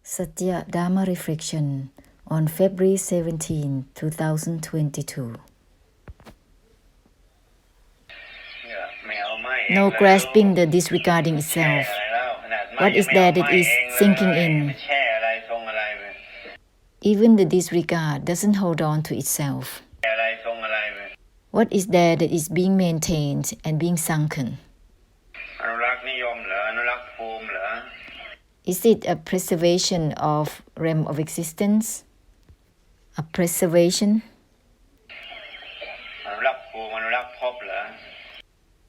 Satya Dharma Reflection on February 17, 2022. No grasping the disregarding itself. What is there that is sinking in? Even the disregard doesn't hold on to itself. What is there that is being maintained and being sunken? Is it a preservation of realm of existence? A preservation?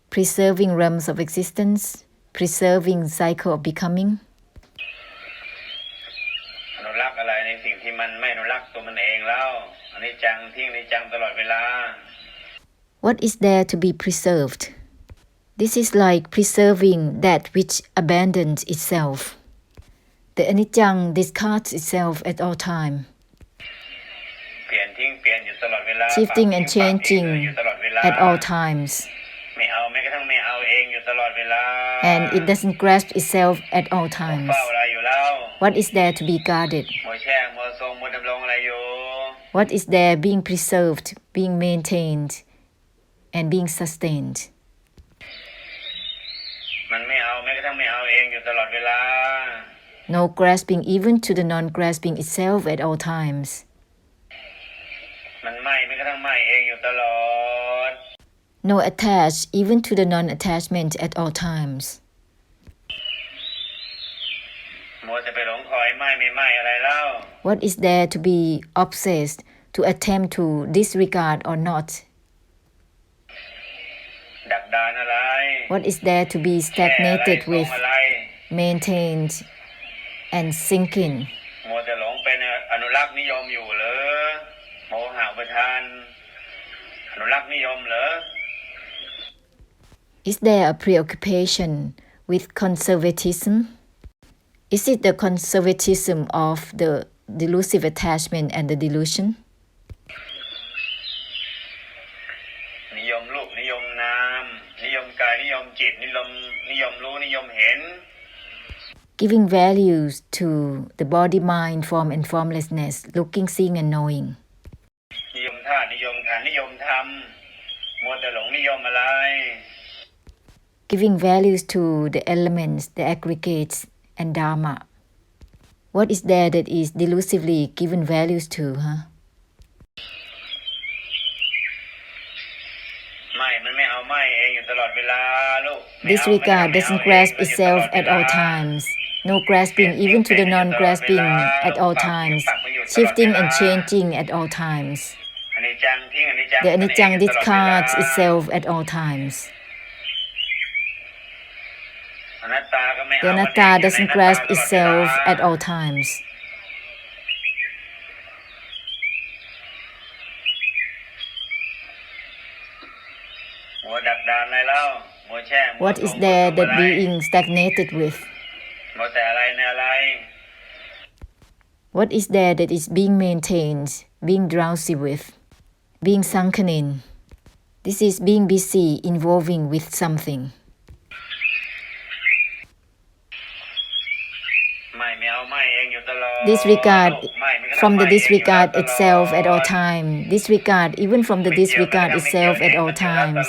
Preserving realms of existence? Preserving cycle of becoming? What is there to be preserved? This is like preserving that which abandons itself. The Aniccam discards itself at all time, shifting and changing at all times, and it doesn't grasp itself at all times. What is there to be guarded? What is there being preserved, being maintained, and being sustained? No grasping even to the non-grasping itself at all times. No attach even to the non-attachment at all times. What is there to be obsessed, to attempt to disregard or not? What is there to be stagnated with, maintained, and sink in? Is there a preoccupation with conservatism? Is it the conservatism of the delusive attachment and the delusion? Giving values to the body, mind, form and formlessness, looking, seeing and knowing. Giving values to the elements, the aggregates and Dharma. What is there that is delusively given values to, Disregard doesn't grasp itself at all times. No grasping even to the non-grasping at all times. Shifting and changing at all times. The Aniccam discards itself at all times. The Anatta doesn't grasp itself at all times. What is there that being stagnated with? What is there that is being maintained, being drowsy with, being sunken in? This is being busy, involving with something. Disregard from the disregard itself at all times. Disregard even from the disregard itself at all times.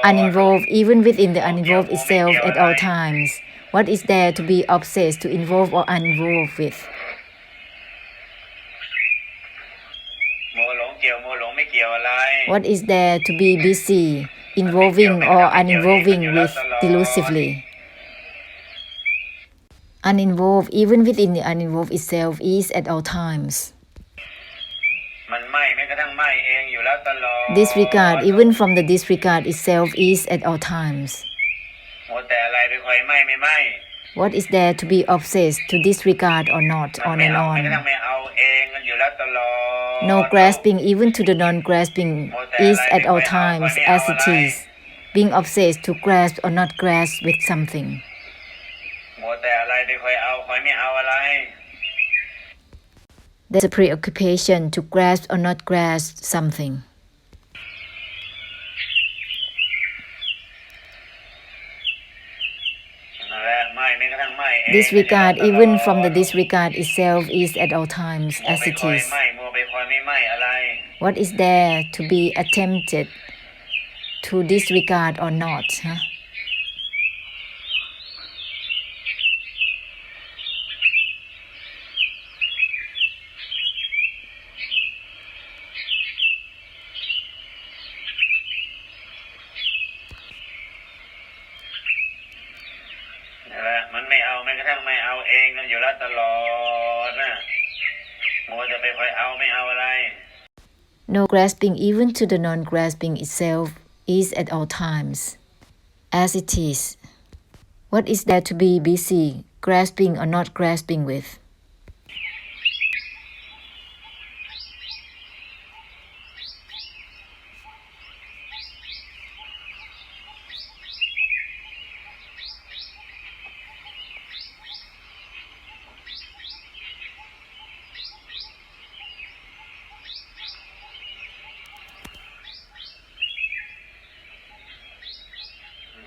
Uninvolved even within the uninvolved itself at all times. What is there to be obsessed, to involve or uninvolved with? What is there to be busy, involving or uninvolving with delusively? Uninvolved even within the uninvolved itself is at all times. Disregard even from the disregard itself is at all times. What is there to be obsessed, to disregard or not, on and on? No grasping even to the non-grasping is at all times as it is, being obsessed to grasp or not grasp with something. There's a preoccupation to grasp or not grasp something. Disregard even from the disregard itself is at all times มัว as ไป it คอย is. ไหม้มัวไปคอยไม่ไหม้อะไร What is there to be attempted to disregard or not? Huh? นั่นแหละมันไม่เอาแม้กระทั่งไม่เอาเองกันอยู่แล้วตลอดนะมัวจะไปคอยเอาไม่เอาอะไร No grasping even to the non-grasping itself is at all times as it is. What is there to be busy grasping or not grasping with?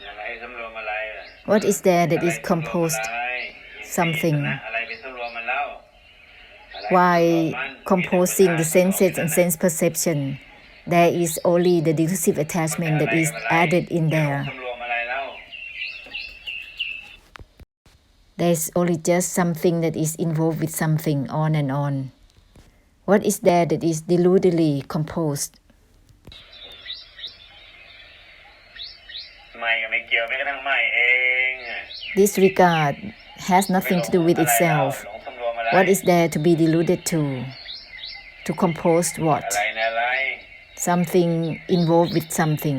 อะไรสำรวมอะไรล่ะ What is there that อะไร is สำรวม composed อะไร something? อะไรไปสำรวมมันแล้วอะไร Why สำรวมมัน composing the senses and sense perception? There is only the delusive attachment that is added in there. สำรวมอะไรแล้ว There's only just something that is involved with something on and on. What is there that is deludedly composed? ไม่ก็ไม่เกี่ยวแม้กระทั่งไม่เอง Disregard has nothing to do with itself. หลงสำรวมอะไร What is there to be deluded to? To compose อะ what? ไรนะอะไร Something involved with something.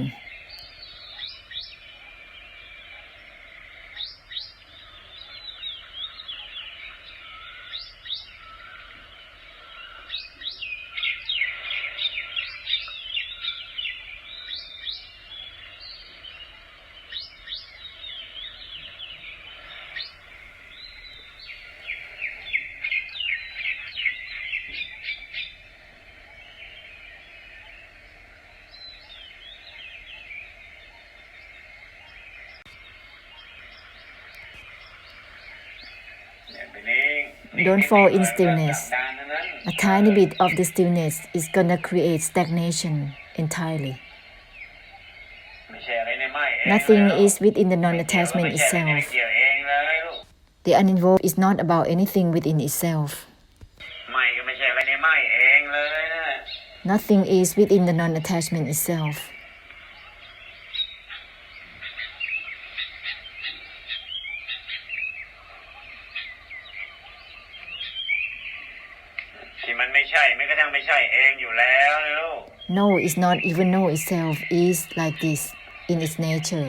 เนี่ยไปนิ่ง Don't fall in stillness. ดังนั้น A tiny bit of the stillness is gonna create stagnation entirely. ไม่ใช่อะไรในไม่เอง Nothing แล้ว is within the ไม่ non-attachment ใช่อะไร itself. ไม่เกี่ยวเองเลยลูก The uninvolved is not about anything within itself. ไม่ก็ไม่ใช่อะไรในไม่เองเลยนะ Nothing is within the non-attachment itself. ที่มันไม่ใช่แม้กระทั่งไม่ใช่เองอยู่แล้วนะลูก No is not even no itself is like this in its nature,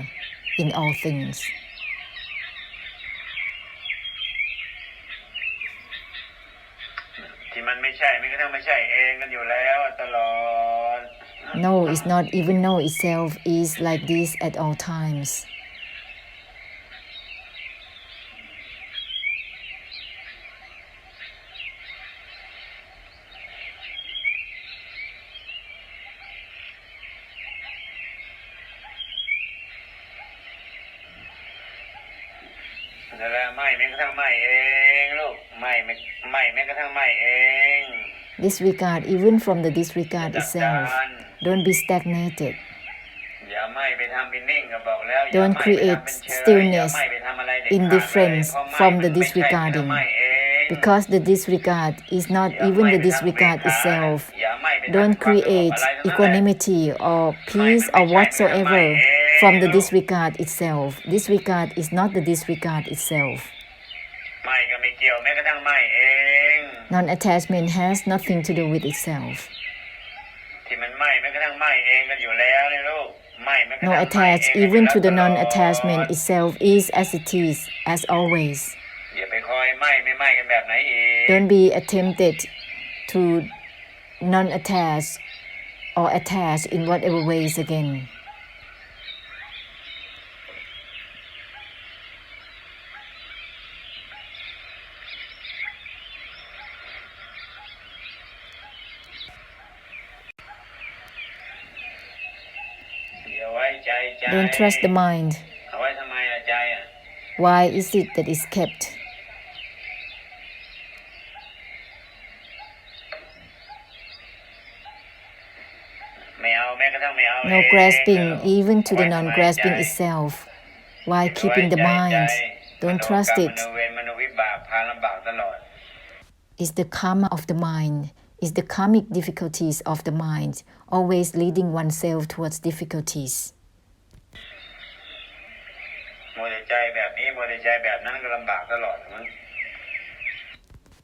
in all things. ที่มันไม่ใช่แม้กระทั่งไม่ใช่เองกันอยู่แล้วตลอด No is not even no itself is like this at all times. นั่นแหละไม่แม้กระทั่งไม่เองลูกไม่แม้กระทั่งไม่เอง Disregard even from the disregard itself. Don't be stagnated. อย่าไม่ไปทำเป็นนิ่งก็บอกแล้ว Don't create stillness, indifference from the disregarding. Because the disregard is not even the disregard itself. Don't create equanimity or peace or whatsoever from the disregard itself. Disregard is not the disregard itself. ไม่ก็ไม่เกี่ยวแม้กระทั่งไม่เอง Non-attachment has nothing to do with itself. ที่มันไม่แม้กระทั่งไม่เองกันอยู่แล้วนี่ลูกไม่แม้กระทั่ง No ไม่ attach เอง even to the non-attachment itself is as it is, as always. อย่าไปคอยไม่กันแบบไหนอีก Don't be attempted to non-attach or attach in whatever ways again. อย่าไว้ใจ Don't trust the mind. เอาไว้ทำไมล่ะใจอ่ะ Why is it that is kept? No grasping even to the non-grasping itself, while keeping the mind. Don't trust it. It's the karma of the mind. It's the karmic difficulties of the mind, always leading oneself towards difficulties.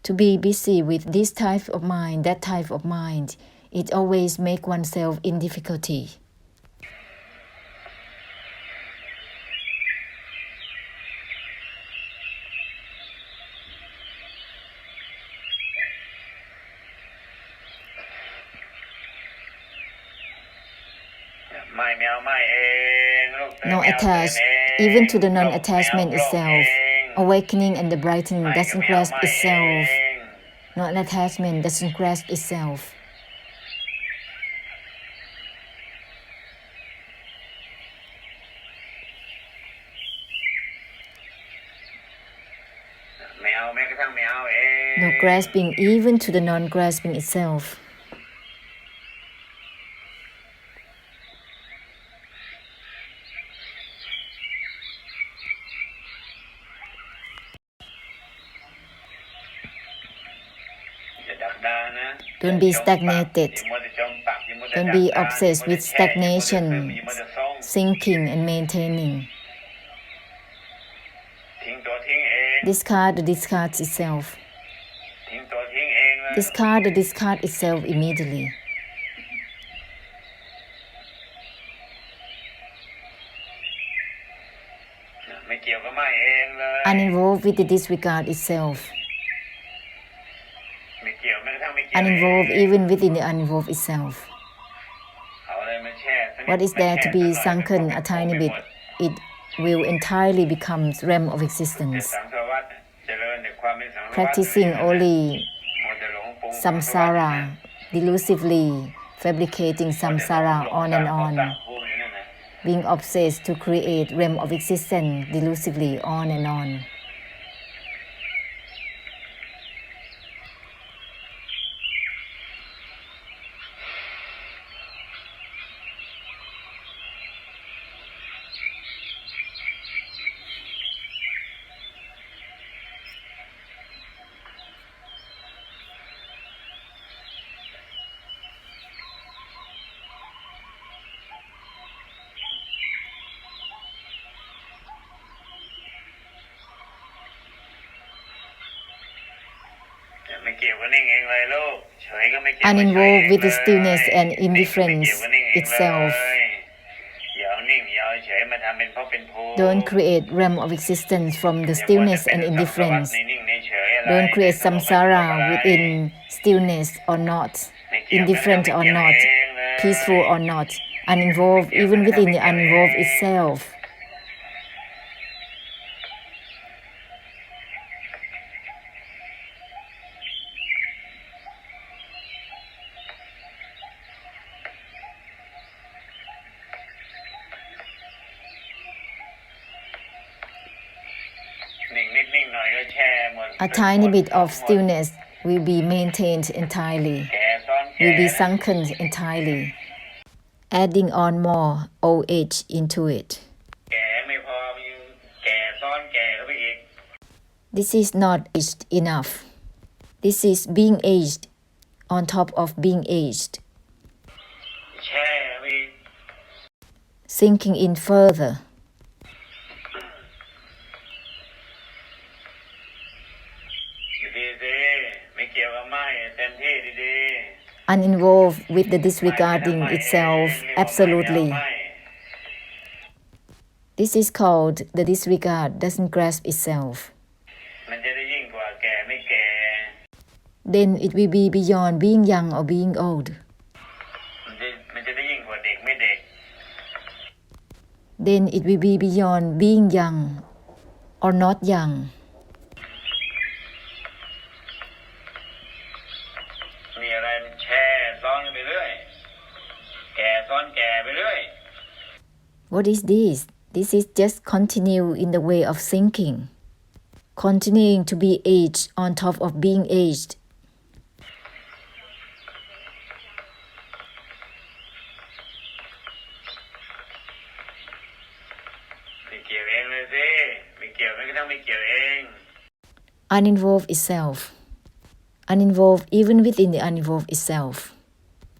To be busy with this type of mind, that type of mind, it always makes oneself in difficulty. No attach, even to the non-attachment itself. Awakening and the brightening doesn't grasp itself. Non-attachment doesn't grasp itself. No grasping even to the non-grasping itself. Don't be stagnated. Don't be obsessed with stagnation, sinking and maintaining. Discard the discard itself. Discard the discard itself immediately. Uninvolved with the disregard itself. Uninvolved even within the uninvolved itself. What is there to be sunken a tiny bit, it will entirely become realm of existence. Practicing only samsara, delusively fabricating samsara on and on. Being obsessed to create realm of existence delusively on and on. Uninvolved with the stillness and indifference itself. Don't create realm of existence from the stillness and indifference. Don't create samsara within stillness or not, indifferent or not, peaceful or not, uninvolved even within the uninvolved itself. A tiny bit of stillness will be maintained entirely, will be sunken entirely, adding on more old age into it. This is not aged enough. This is being aged on top of being aged. Sinking in further. Uninvolved with the disregarding itself absolutely. This is called the disregard doesn't grasp itself. Then it will be beyond being young or being old. Then it will be beyond being young or not young. What is this? This is just continue in the way of thinking. Continuing to be aged on top of being aged. เกี่ยวเองเลยสิไม่เกี่ยวแม้กระทั่งไม่เกี่ยวเอง Uninvolved itself. Uninvolved even within the uninvolved itself.